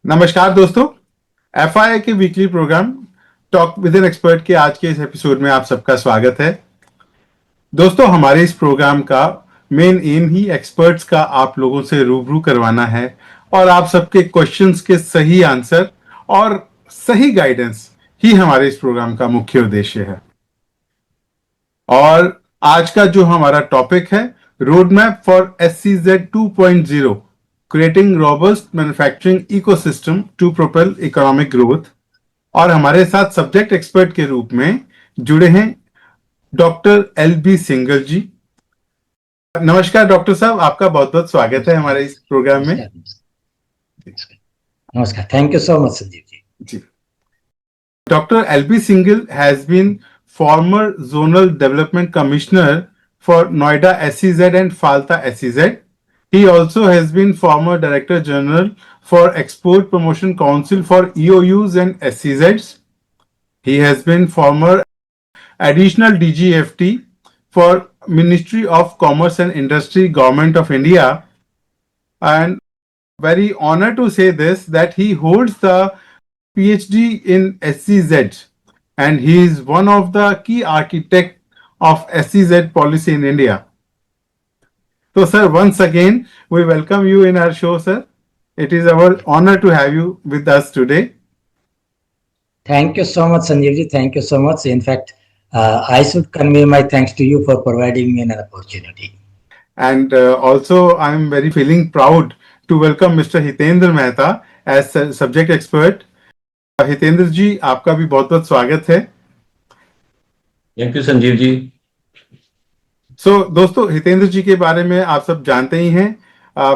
नमस्कार दोस्तों, एफआईआई के weekly programme talk with an expert के आज के इस एपिसोड में आप सबका स्वागत है। दोस्तों, हमारे इस प्रोग्राम का मेन एम ही एक्सपर्ट्स का आप लोगों से रूबरू करवाना है और आप सबके क्वेश्चंस के सही आंसर और सही गाइडेंस ही हमारे इस प्रोग्राम का मुख्य उद्देश्य है। और आज का जो हमारा टॉपिक है, road map for SEZ 2.0, creating robust manufacturing ecosystem to propel economic growth. और हमारे साथ सब्जेक्ट एक्सपर्ट के रूप में जुड़े हैं डॉक्टर B सिंघल जी। नमस्कार डॉक्टर साहब, आपका बहुत बहुत स्वागत है हमारे इस प्रोग्राम में। नमस्कार, thank you so much Sanjeev ji. Doctor B Singhal has been former Zonal Development Commissioner for Noida SEZ and FALTA SEZ. He also has been former Director General for Export Promotion Council for EOUs and SEZs. He has been former Additional DGFT for Ministry of Commerce and Industry, Government of India. And very honored to say this, that he holds the PhD in SEZ. And he is one of the key architects of SEZ policy in India. So, sir, once again, we welcome you in our show, sir. It is our honor to have you with us today. Thank you so much, Sanjiv ji. Thank you so much. In fact, I should convey my thanks to you for providing me an opportunity. And also, I am very feeling proud to welcome Mr. Hitender Mehta as subject expert. Hitendra ji, आपका भी बहुत बहुत स्वागत है। Thank you Sanjeev ji. दोस्तों, हितेंद्र जी के बारे में आप सब जानते ही हैं,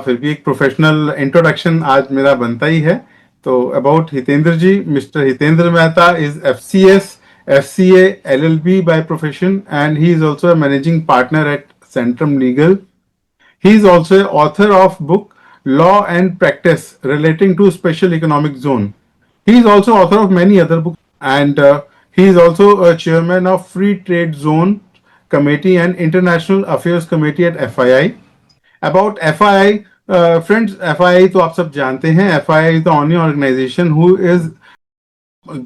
फिर भी एक प्रोफेशनल इंट्रोडक्शन आज मेरा बनता ही है। तो about Hitendra ji, mister Hitendra Mehta is FCS, FCA, LLB by profession, and he is also a managing partner at Centrum Legal. He is also an author of book Law and Practice relating to Special Economic Zone. He is also author of many other books, and he is also a chairman of Free Trade Zone Committee and International Affairs Committee at FII. About FII, friends, FII तो आप सब जानते हैं, FII is the only organization who is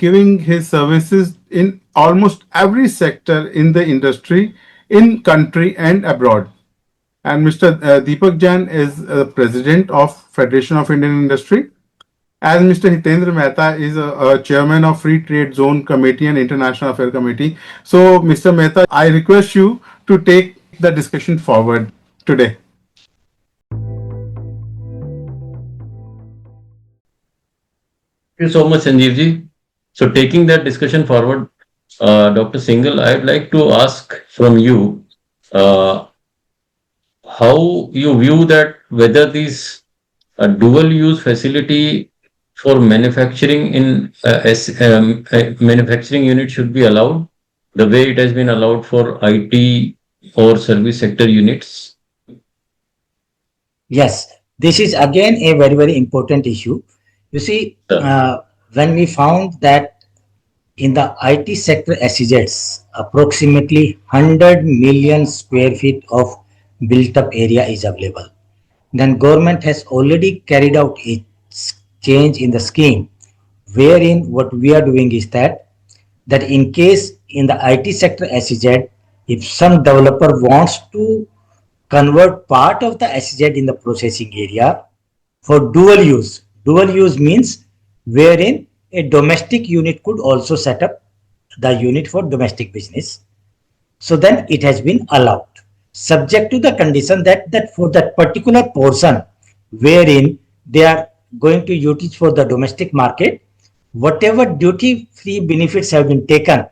giving his services in almost every sector in the industry, in country and abroad. And Mr. Deepak Jain is president of Federation of Indian Industry. As Mr. Hitender Mehta is a chairman of Free Trade Zone Committee and International Affairs Committee. So, Mr. Mehta, I request you to take the discussion forward today. Thank you so much, Sanjeev ji. So, taking that discussion forward, Dr. Singhal, I'd like to ask from you how you view that whether these dual use facility for manufacturing in manufacturing unit should be allowed the way it has been allowed for IT or service sector units? Yes, this is again a very, very important issue. You see, when we found that in the IT sector SEZs, approximately 100 million square feet of built up area is available, then government has already carried out its change in the scheme, wherein what we are doing is that in case in the IT sector SEZ, if some developer wants to convert part of the SEZ in the processing area for dual use means wherein a domestic unit could also set up the unit for domestic business. So then it has been allowed, subject to the condition that for that particular portion wherein they are going to use it for the domestic market, whatever duty-free benefits have been taken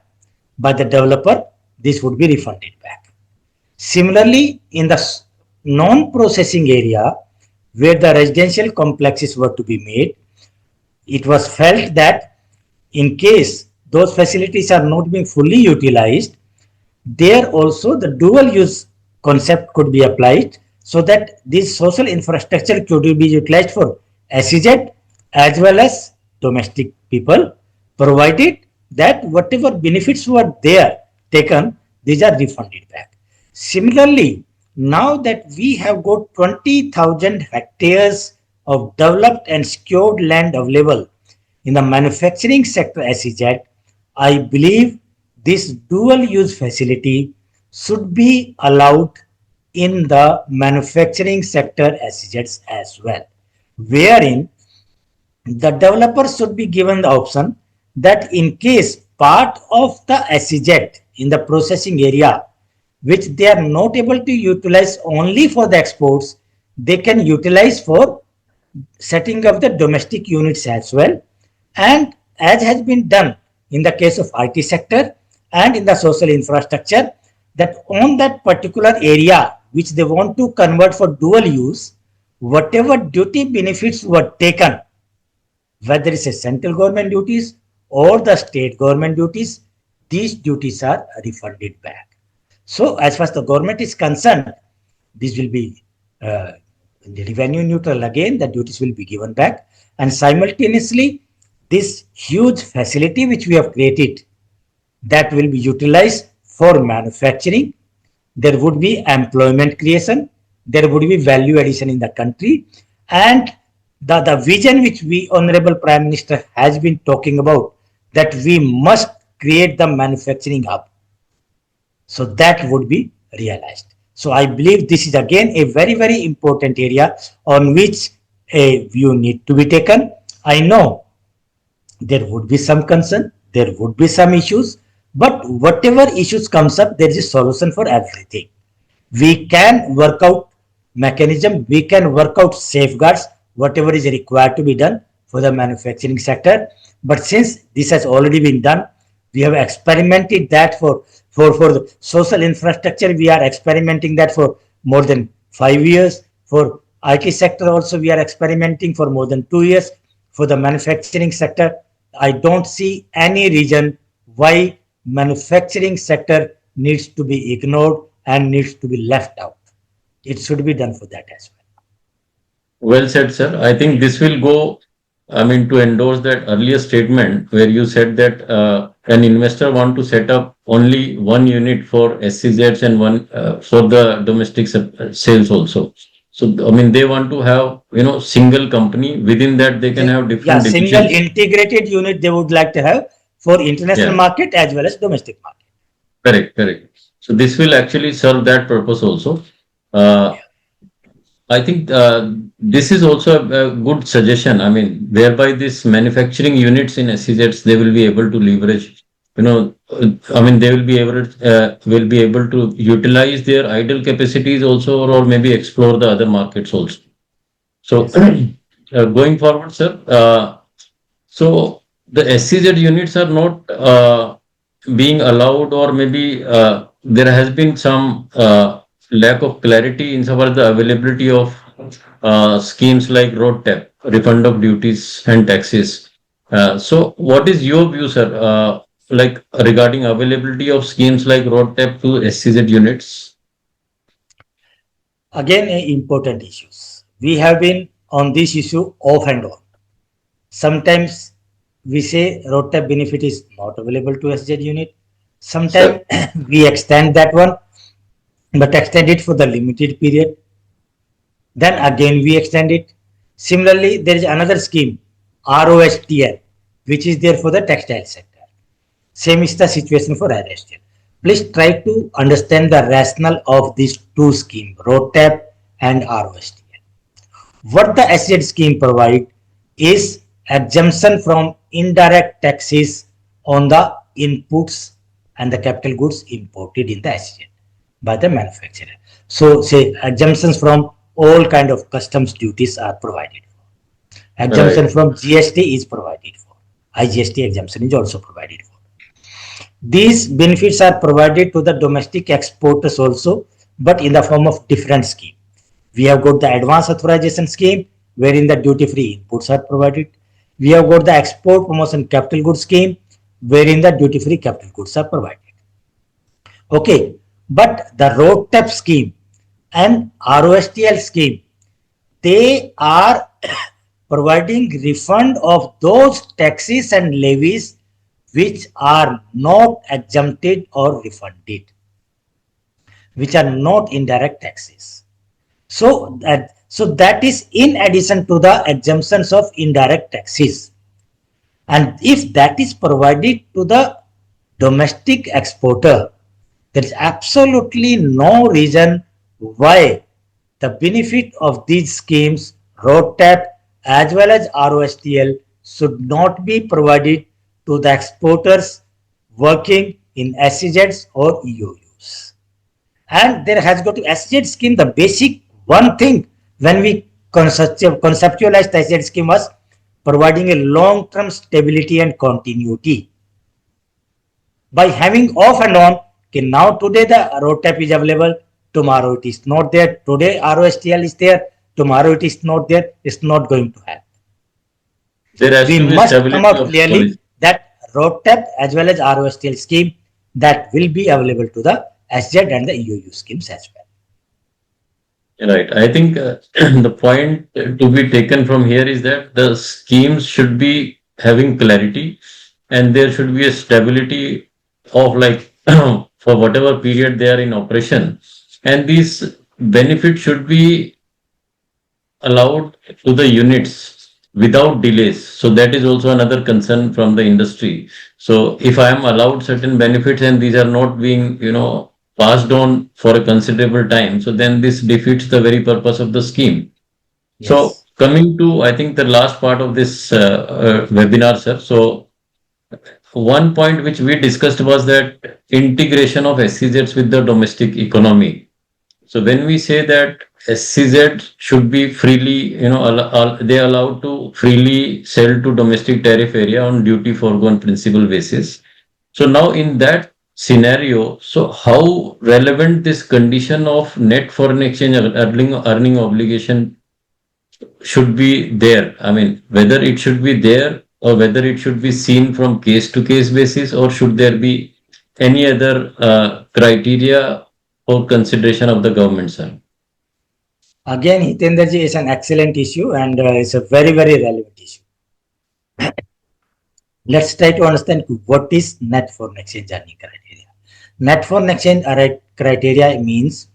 by the developer, this would be refunded back. Similarly, in the non-processing area where the residential complexes were to be made, it was felt that in case those facilities are not being fully utilized, there also the dual use concept could be applied so that this social infrastructure could be utilized for SEZ as well as domestic people, provided that whatever benefits were there taken, these are refunded back. Similarly, now that we have got 20,000 hectares of developed and secured land available in the manufacturing sector SEZ, I believe this dual use facility should be allowed in the manufacturing sector SEZs as well, wherein the developer should be given the option that in case part of the SEZ in the processing area which they are not able to utilize only for the exports, they can utilize for setting up the domestic units as well. And as has been done in the case of IT sector and in the social infrastructure, that on that particular area which they want to convert for dual use, whatever duty benefits were taken, whether it's a central government duties or the state government duties, these duties are refunded back. So as far as the government is concerned, this will be revenue neutral again, the duties will be given back, and simultaneously this huge facility which we have created, that will be utilized for manufacturing. There would be employment creation, there would be value addition in the country, and the vision which we Honorable Prime Minister has been talking about, that we must create the manufacturing hub. So that would be realized. So I believe this is again a very, very important area on which a view need to be taken. I know there would be some concern, there would be some issues, but whatever issues comes up, there is a solution for everything. We can work out mechanism, we can work out safeguards, whatever is required to be done for the manufacturing sector. But since this has already been done, we have experimented that for the social infrastructure, we are experimenting that for more than 5 years. For IT sector also, we are experimenting for more than 2 years. For the manufacturing sector, I don't see any reason why manufacturing sector needs to be ignored and needs to be left out. It should be done for that as well. Well said, sir. I think this will go, to endorse that earlier statement where you said that an investor want to set up only one unit for SEZs and one for the domestic sales also. So, they want to have, single company. Within that, they can have different single divisions. integrated unit they would like to have for international market as well as domestic market. Correct. So this will actually serve that purpose also. I think this is also a good suggestion. Whereby these manufacturing units in SEZs, they will be able to leverage. They will be able to utilize their idle capacities also, or maybe explore the other markets also. So going forward, sir. So the SEZ units are not being allowed, or maybe there has been some lack of clarity in some of the availability of schemes like road tax, refund of duties and taxes. So what is your view, sir, like regarding availability of schemes like road tax to SEZ units? Again, important issues. We have been on this issue off and on. Sometimes we say road tax benefit is not available to SEZ unit. Sometimes we extend that one, but extend it for the limited period. Then again we extend it. Similarly, there is another scheme, ROSTL, which is there for the textile sector. Same is the situation for ROSTL. Please try to understand the rationale of these two schemes, road tax and ROSTL. What the SEZ scheme provides is exemption from indirect taxes on the inputs and the capital goods imported in the SEZ by the manufacturer. So say exemptions from all kind of customs duties are provided for. Exemption from GST is provided for. IGST exemption is also provided for. These benefits are provided to the domestic exporters also, but in the form of different scheme. We have got the advance authorization scheme, wherein the duty-free inputs are provided. We have got the export promotion capital goods scheme, wherein the duty-free capital goods are provided. Okay, but the road tax scheme and ROSTL scheme, they are providing refund of those taxes and levies which are not exempted or refunded, which are not indirect taxes. So So that is in addition to the exemptions of indirect taxes. And if that is provided to the domestic exporter, there is absolutely no reason why the benefit of these schemes, road tap as well as ROSTL, should not be provided to the exporters working in SEZs or EOUs. And there has got to SEZ scheme, the basic one thing when we conceptualized the SEZ scheme was providing a long-term stability and continuity. By having off and on, okay, now today the road tap is available, tomorrow it is not there, today ROSTL is there, tomorrow it is not there, it's not going to happen. There has We to be must come stability out of clearly policy. that road tap as well as ROSTL scheme that will be available to the SZ and the EOU schemes as well. Right. I think the point to be taken from here is that the schemes should be having clarity and there should be a stability of like for whatever period they are in operation. And these benefits should be allowed to the units without delays. So that is also another concern from the industry. So if I am allowed certain benefits and these are not being, passed on for a considerable time, so then this defeats the very purpose of the scheme. So Yes. coming to, I think the last part of this webinar, sir. So one point which we discussed was that integration of SEZs with the domestic economy. So when we say that SEZ should be freely, they are allowed to freely sell to domestic tariff area on duty foregone principle basis. So now in that scenario, so how relevant this condition of net foreign exchange earning obligation should be there? I mean, whether it should be there or whether it should be seen from case to case basis, or should there be any other criteria or consideration of the government, sir? Again, Hitenderji is an excellent issue and it's a very, very relevant issue. Let's try to understand what is net foreign exchange earning criteria. Net foreign exchange criteria means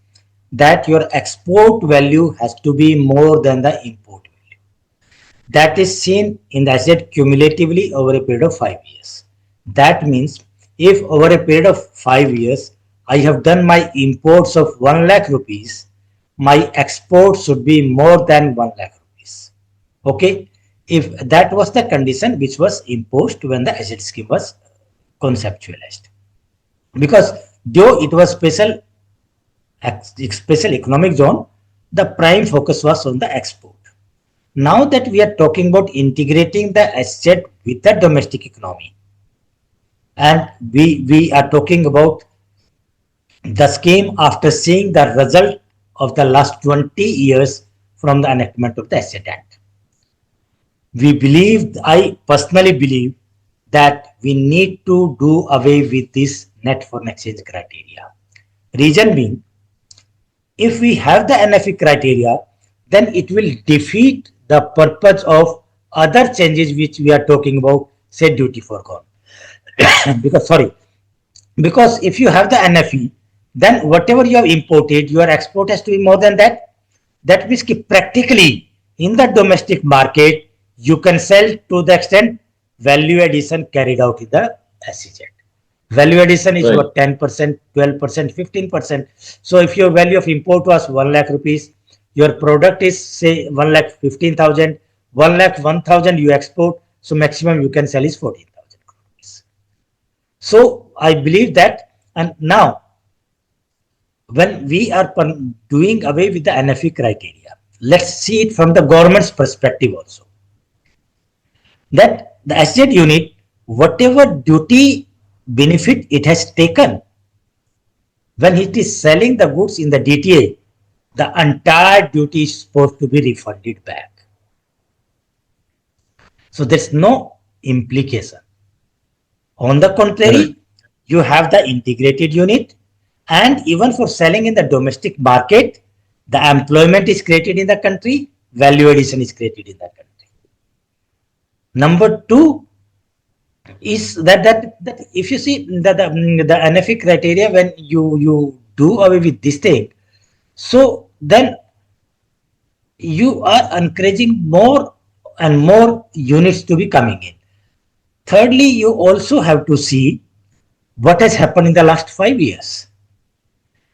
that your export value has to be more than the import value. That is seen in the asset cumulatively over a period of 5 years. That means if over a period of 5 years, I have done my imports of 1 lakh rupees, my exports should be more than 1 lakh rupees. Okay. If that was the condition which was imposed when the asset scheme was conceptualized. Because though it was special economic zone, the prime focus was on the export. Now that we are talking about integrating the asset with the domestic economy, and we are talking about the scheme after seeing the result of the last 20 years from the enactment of the Asset Act. I personally believe that we need to do away with this net foreign exchange criteria. Reason being, if we have the NFE criteria, then it will defeat the purpose of other changes which we are talking about, say duty foregone. because if you have the NFE, then whatever you have imported, your export has to be more than that. That means practically in the domestic market, you can sell to the extent value addition carried out in the SEZ. Value addition is Right. what, 10%, 12%, 15%. So if your value of import was 1 lakh rupees, your product is say 1 lakh 15,000, 1 lakh 1,000 you export, so maximum you can sell is 14,000 rupees. So I believe that, and now when we are doing away with the NFE criteria, let's see it from the government's perspective also. That the asset unit, whatever duty benefit it has taken, when it is selling the goods in the DTA, the entire duty is supposed to be refunded back. So there's no implication. On the contrary, you have the integrated unit, and even for selling in the domestic market, the employment is created in the country, value addition is created in the country. Number two is that if you see the NFE criteria, when you do away with this thing, so then you are encouraging more and more units to be coming in. Thirdly, you also have to see what has happened in the last 5 years.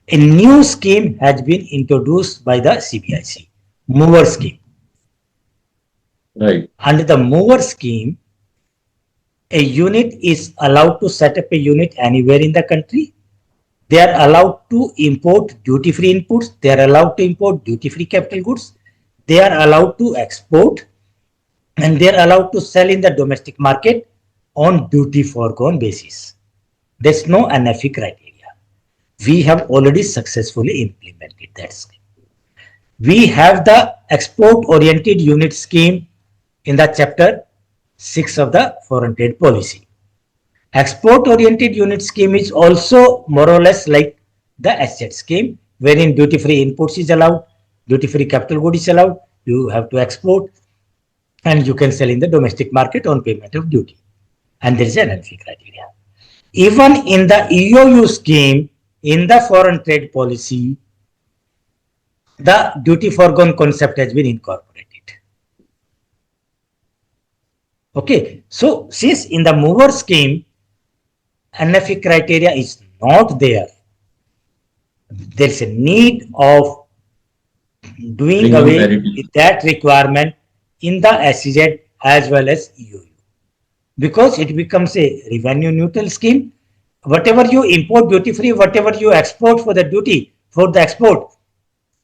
A new scheme has been introduced by the CBIC, mover scheme. Right. Under the mover scheme, a unit is allowed to set up a unit anywhere in the country. They are allowed to import duty-free inputs. They are allowed to import duty-free capital goods. They are allowed to export, and they are allowed to sell in the domestic market on duty foregone basis. There's no NFE criteria. We have already successfully implemented that scheme. We have the export oriented unit scheme in the chapter 6 of the foreign trade policy. Export oriented unit scheme is also more or less like the SZ scheme, wherein duty free inputs is allowed, duty free capital good is allowed, you have to export, and you can sell in the domestic market on payment of duty. And there is an NFE criteria. Even in the EOU scheme, in the foreign trade policy, the duty foregone concept has been incorporated. Okay, so since in the mover scheme, NFE criteria is not there, there is a need of doing Bringing away parity. with that requirement in the SEZ as well as EOU, because it becomes a revenue neutral scheme. Whatever you import duty free, whatever you export for the duty for the export,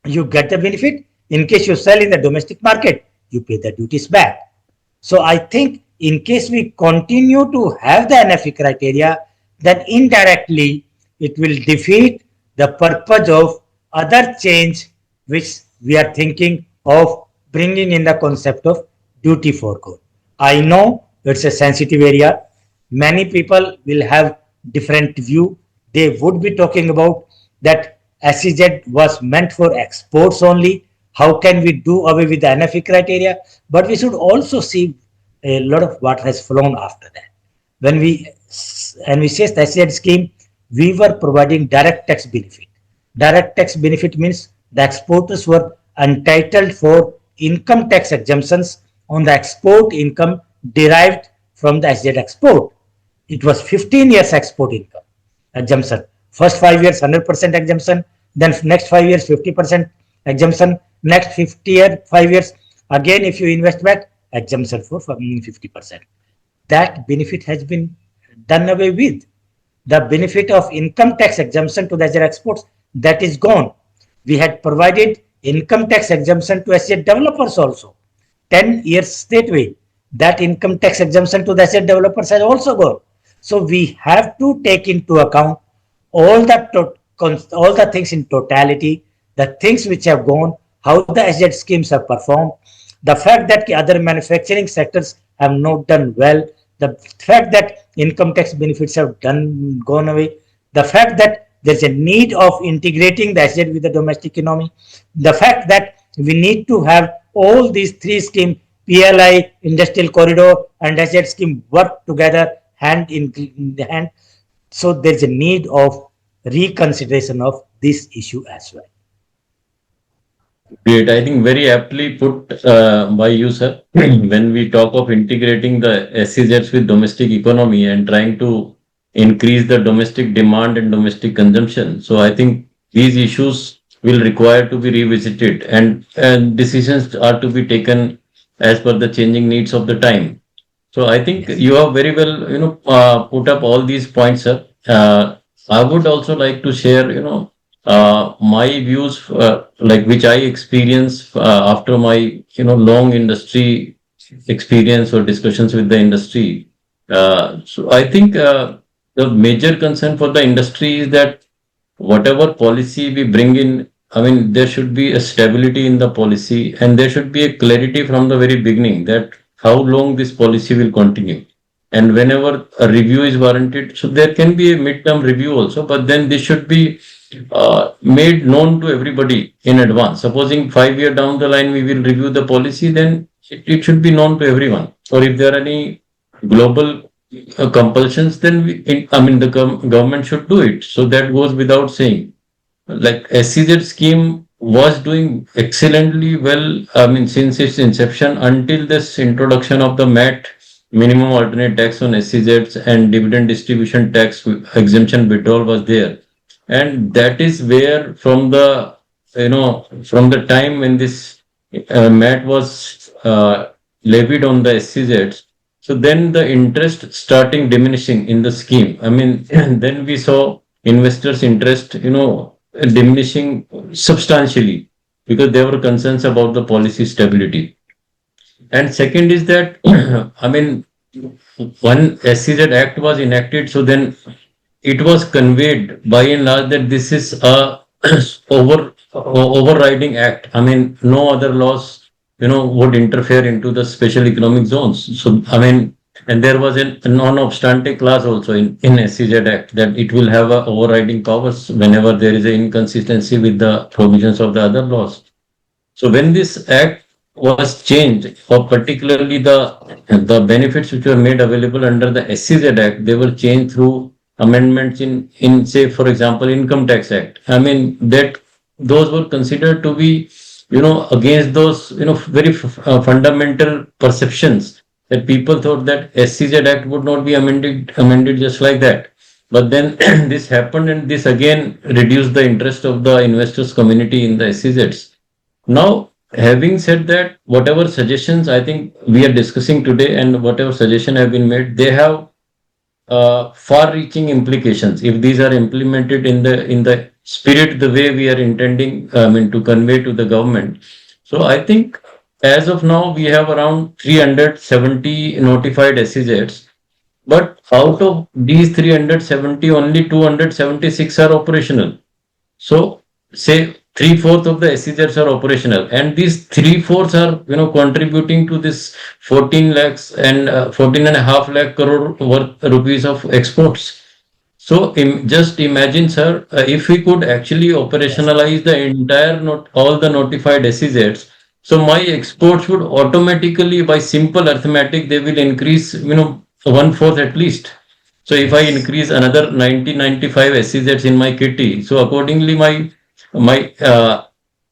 you get the benefit. In case you sell in the domestic market, you pay the duties back. So I think in case we continue to have the NFE criteria, then indirectly it will defeat the purpose of other change which we are thinking of bringing in the concept of duty foregone. I know it's a sensitive area. Many people will have different view. They would be talking about that SEZ was meant for exports only. How can we do away with the NFE criteria? But we should also see a lot of what has flown after that. When we say the SEZ scheme, we were providing direct tax benefit. Direct tax benefit means the exporters were entitled for income tax exemptions on the export income derived from the SZ export. It was 15 years export income exemption. First 5 years 100% exemption, then next 5 years 50% exemption, next 5 years again if you invest back exemption for 50%. That benefit has been done away with. The benefit of income tax exemption to the SZ exports, that is gone. We had provided income tax exemption to SZ developers also. 10 years stateway. That income tax exemption to the asset developers has also gone. So we have to take into account all the things in totality, the things which have gone, how the asset schemes have performed, the fact that other manufacturing sectors have not done well, the fact that income tax benefits have gone away, the fact that there's a need of integrating the asset with the domestic economy, the fact that we need to have all these three schemes, PLI, industrial corridor, and asset scheme work together hand in hand. So there's a need of reconsideration of this issue as well. Great. I think very aptly put by you, sir. When we talk of integrating the SEZs with domestic economy and trying to increase the domestic demand and domestic consumption. So I think these issues will require to be revisited and decisions are to be taken as per the changing needs of the time. So I think Yes. you have very well, put up all these points, sir. I would also like to share, my views, like which I experience after my, long industry experience or discussions with the industry. So I think the major concern for the industry is that whatever policy we bring in, I mean, there should be a stability in the policy and there should be a clarity from the very beginning that how long this policy will continue. And whenever a review is warranted, so there can be a midterm review also, but then this should be made known to everybody in advance. Supposing 5 years down the line we will review the policy, then it should be known to everyone. Or if there are any global compulsions, then the government should do it. So that goes without saying. Like SEZ scheme was doing excellently well. I mean, since its inception until this introduction of the MAT, minimum alternate tax on SEZs, and dividend distribution tax exemption withdrawal was there. And that is where from the time when this MAT was levied on the SEZs, so then the interest starting diminishing in the scheme. I mean, then we saw investors' interest, diminishing substantially because there were concerns about the policy stability. And second is that, I mean, one SEZ Act was enacted, so then it was conveyed by and large that this is a overriding act. I mean, no other laws, would interfere into the special economic zones. So, I mean, and there was a non-obstante clause also in SEZ Act that it will have a overriding powers whenever there is an inconsistency with the provisions of the other laws. So when this act was changed, or particularly the benefits which were made available under the SEZ Act, they were changed through amendments in say, for example, Income Tax Act. I mean, that those were considered to be, against those, very fundamental perceptions that people thought that SEZ Act would not be amended just like that. But then this happened, and this again reduced the interest of the investors community in the SEZs. Now, having said that, whatever suggestions I think we are discussing today and whatever suggestion have been made, they have far-reaching implications if these are implemented in the spirit the way we are intending, I mean, to convey to the government. So I think as of now we have around 370 notified SEZs, but out of these 370, only 276 are operational. So say three-fourths of the SEZs are operational, and these three-fourths are contributing to this 14 lakhs and 14 and a half lakh crore worth rupees of exports. So just imagine, sir, if we could actually operationalize the entire all the notified SEZs, so my exports would automatically, by simple arithmetic, they will increase, one fourth at least. So if I increase another 90-95 SEZs in my kitty, so accordingly my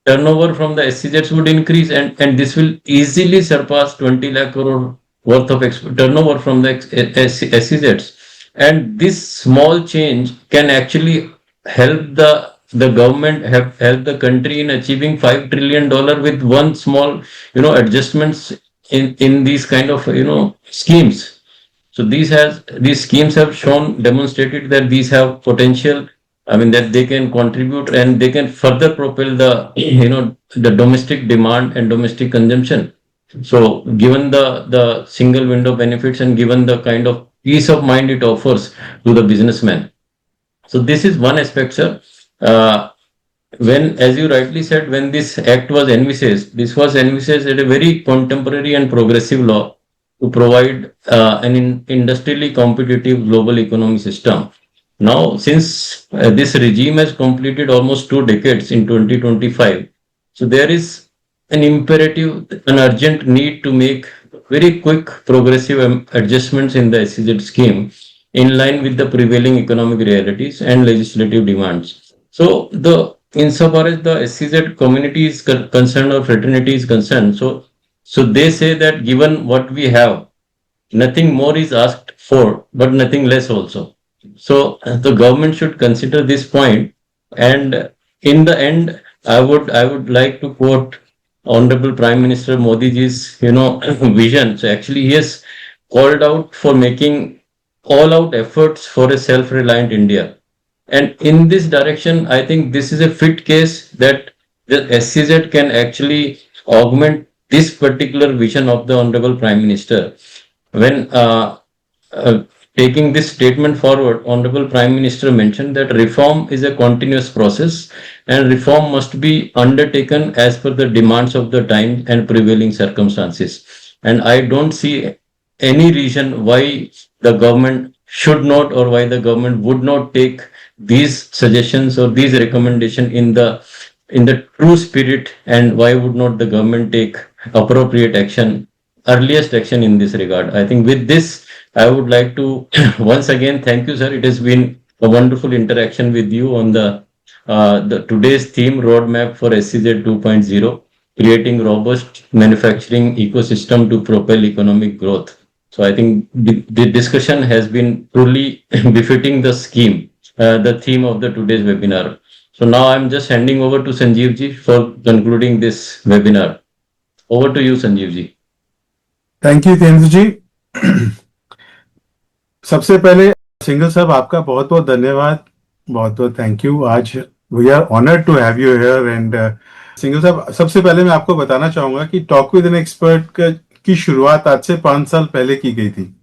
turnover from the SEZs would increase, and this will easily surpass 20 lakh crore worth of turnover from the SEZs. And this small change can actually help the government, have help the country in achieving $5 trillion with one small adjustments in these kind of schemes. So these schemes have shown, demonstrated that these have potential. I mean, that they can contribute and they can further propel the domestic demand and domestic consumption. So given the single window benefits and given the kind of peace of mind it offers to the businessman. So this is one aspect, sir. Uh, when, as you rightly said, when this act was envisaged, this was envisaged at a very contemporary and progressive law to provide an industrially competitive global economic system. Now, since this regime has completed almost 2 decades in 2025, so there is an imperative, an urgent need to make very quick progressive adjustments in the SEZ scheme in line with the prevailing economic realities and legislative demands. So, insofar as the SEZ community is concerned or fraternity is concerned, so they say that given what we have, nothing more is asked for, but nothing less also. So the government should consider this point. And in the end, I would like to quote Honorable Prime Minister Modi ji's vision. So actually, he has called out for making all-out efforts for a self-reliant India. And in this direction, I think this is a fit case that the SCZ can actually augment this particular vision of the Honorable Prime Minister. When uh, taking this statement forward, Honorable Prime Minister mentioned that reform is a continuous process and reform must be undertaken as per the demands of the time and prevailing circumstances. And I don't see any reason why the government should not, or why the government would not take these suggestions or these recommendations in the true spirit, and why would not the government take appropriate action, earliest action in this regard. I think with this, I would like to once again thank you, sir. It has been a wonderful interaction with you on the the today's theme roadmap for SEZ 2.0, creating robust manufacturing ecosystem to propel economic growth. So I think the discussion has been truly befitting the scheme, the theme of the today's webinar. So now I'm just handing over to Sanjiv ji for concluding this webinar. Over to you, Sanjiv ji. Thank you Hitendra ji. सबसे पहले सिंघल साहब आपका बहुत बहुत धन्यवाद, बहुत बहुत thank you. आज we are honoured to have you here. And Singhal sahab, सबसे पहले मैं आपको बताना चाहूंगा कि टॉक विद एन एक्सपर्ट की शुरुआत आज से 5 साल पहले की गई थी.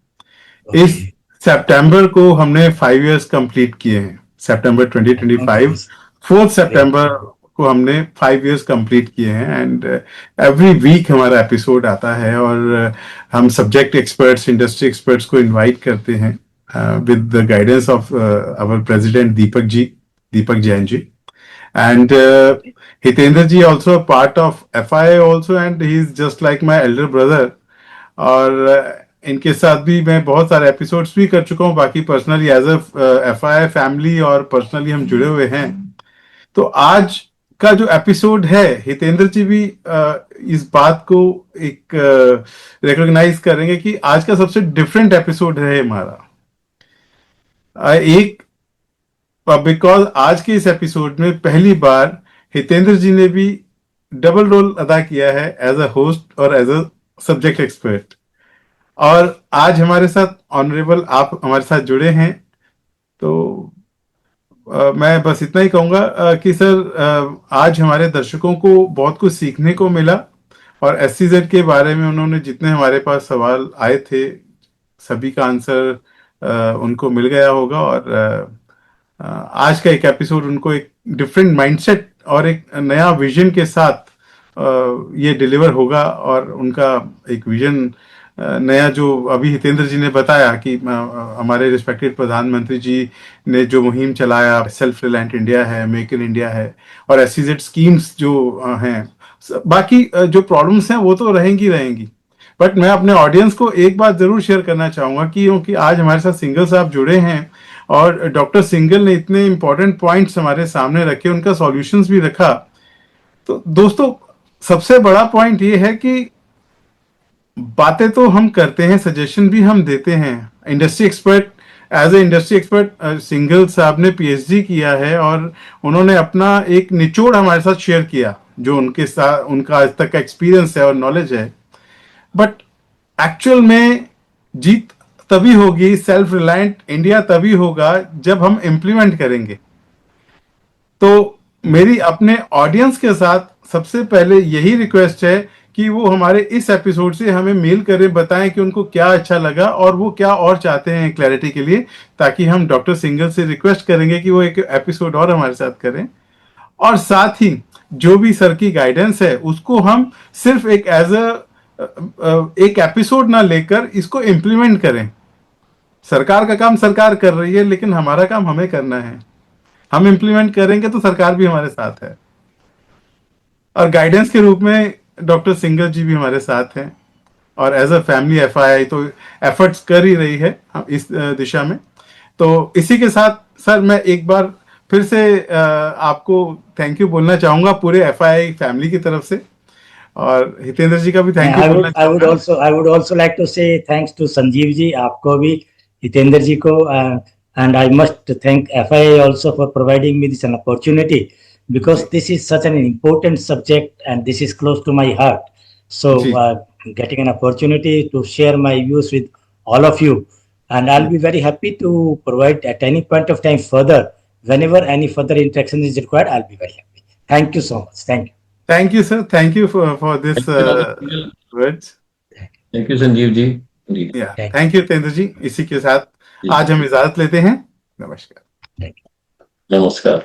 इस सितंबर को हमने 5 इयर्स कंप्लीट किए हैं. सितंबर 2025, 4 सितंबर को हमने 5 इयर्स कंप्लीट किए हैं. एंड एवरी वीक हमारा एपिसोड आता है और हम सब्जेक्ट एक्सपर्ट्स, इंडस्ट्री एक्सपर्ट्स को इनवाइट करते हैं with the guidance of our president Deepak Jain ji. And Hitender ji also a part of FII also, and he is just like my elder brother. और इनके साथ भी मैं बहुत सारे एपिसोड्स भी कर चुका हूँ. बाकी personally as a FII family और पर्सनली हम जुड़े हुए हैं. तो आज का जो एपिसोड है, हितेंद्र जी भी इस बात को एक रिकॉग्नाइज करेंगे कि आज का सबसे डिफरेंट एपिसोड है हमारा. एक बिकॉज आज के इस एपिसोड में पहली बार हितेंद्र जी ने भी डबल रोल अदा किया है, एज अ होस्ट और एज अ सब्जेक्ट एक्सपर्ट. और आज हमारे साथ ऑनरेबल आप हमारे साथ जुड़े हैं. तो मैं बस इतना ही कहूंगा कि सर आज हमारे दर्शकों को बहुत कुछ सीखने को मिला. और SEZ के बारे में उन्होंने जितने हमारे पास सवाल आए थे, सभी का आंसर उनको मिल गया होगा. और आज का एक एपिसोड उनको एक डिफरेंट माइंडसेट और एक नया विजन के साथ ये डिलीवर होगा. और उनका एक विजन नया, जो अभी हितेंद्र जी ने बताया कि हमारे रिस्पेक्टेड प्रधानमंत्री जी ने जो मुहिम चलाया, सेल्फ रिलायंट इंडिया है, मेक इन इंडिया है, और SEZ स्कीम्स जो हैं, बाकी जो प्रॉब्लम्स हैं वो तो रहेंगी. बट मैं अपने ऑडियंस को एक बात जरूर शेयर करना चाहूंगा कि क्योंकि आज हमारे साथ सिंघल साहब जुड़े हैं और डॉक्टर सिंघल ने इतने इंपॉर्टेंट पॉइंट्स हमारे सामने रखे, उनका सॉल्यूशंस भी रखा. तो दोस्तों, सबसे बड़ा पॉइंट ये है कि बातें तो हम करते हैं, सजेशन भी हम देते हैं. Industry expert, as a industry expert Singhal sahab ने PhD किया है और उन्होंने अपना एक निचोड़ हमारे साथ शेयर किया, जो उनके साथ उनका आज तक का एक्सपीरियंस है और नॉलेज है. बट एक्चुअल में जीत तभी होगी, सेल्फ रिलायंट इंडिया तभी होगा जब हम इम्प्लीमेंट करेंगे. तो मेरी अपने ऑडियंस के साथ सबसे पहले यही रिक्वेस्ट है कि वो हमारे इस एपिसोड से हमें मेल करें, बताएं कि उनको क्या अच्छा लगा और वो क्या और चाहते हैं क्लैरिटी के लिए, ताकि हम डॉक्टर सिंघल से रिक्वेस्ट करेंगे कि वो एक एपिसोड और हमारे साथ करें. और साथ ही जो भी सर की गाइडेंस है उसको हम सिर्फ एक एज एक एपिसोड ना लेकर इसको इम्प्लीमेंट करें. सरकार का काम सरकार कर रही है, लेकिन हमारा काम हमें करना है. हम इम्प्लीमेंट करेंगे तो सरकार भी हमारे साथ है. और गाइडेंस के रूप में डॉक्टर सिंघल जी भी हमारे साथ हैं. और एज अ फैमिली FII तो एफर्ट्स कर ही रही है इस दिशा में. तो इसी के साथ सर मैं एक बार फिर से आपको थैंक यू बोलना चाहूंगा पूरे FII फैमिली की तरफ से. और हितेंद्र जी का भी थैंक यू बोलना चाहूंगा. I would also like to say thanks to Sanjeev ji, आपको भी, हितेंद्र जी को, and I must thank FII also for providing me this an opportunity, because this is such an important subject and this is close to my heart. So getting an opportunity to share my views with all of you, and I'll be very happy to provide at any point of time further, whenever any further interaction is required. I'll be very happy. Thank you so much. Thank you. Thank you, sir. Thank you for this words. Thank you, Sanjiv ji. Yeah. Thank you, Hitendra जी. इसी के साथ आज हम इजाजत लेते हैं. नमस्कार. नमस्कार.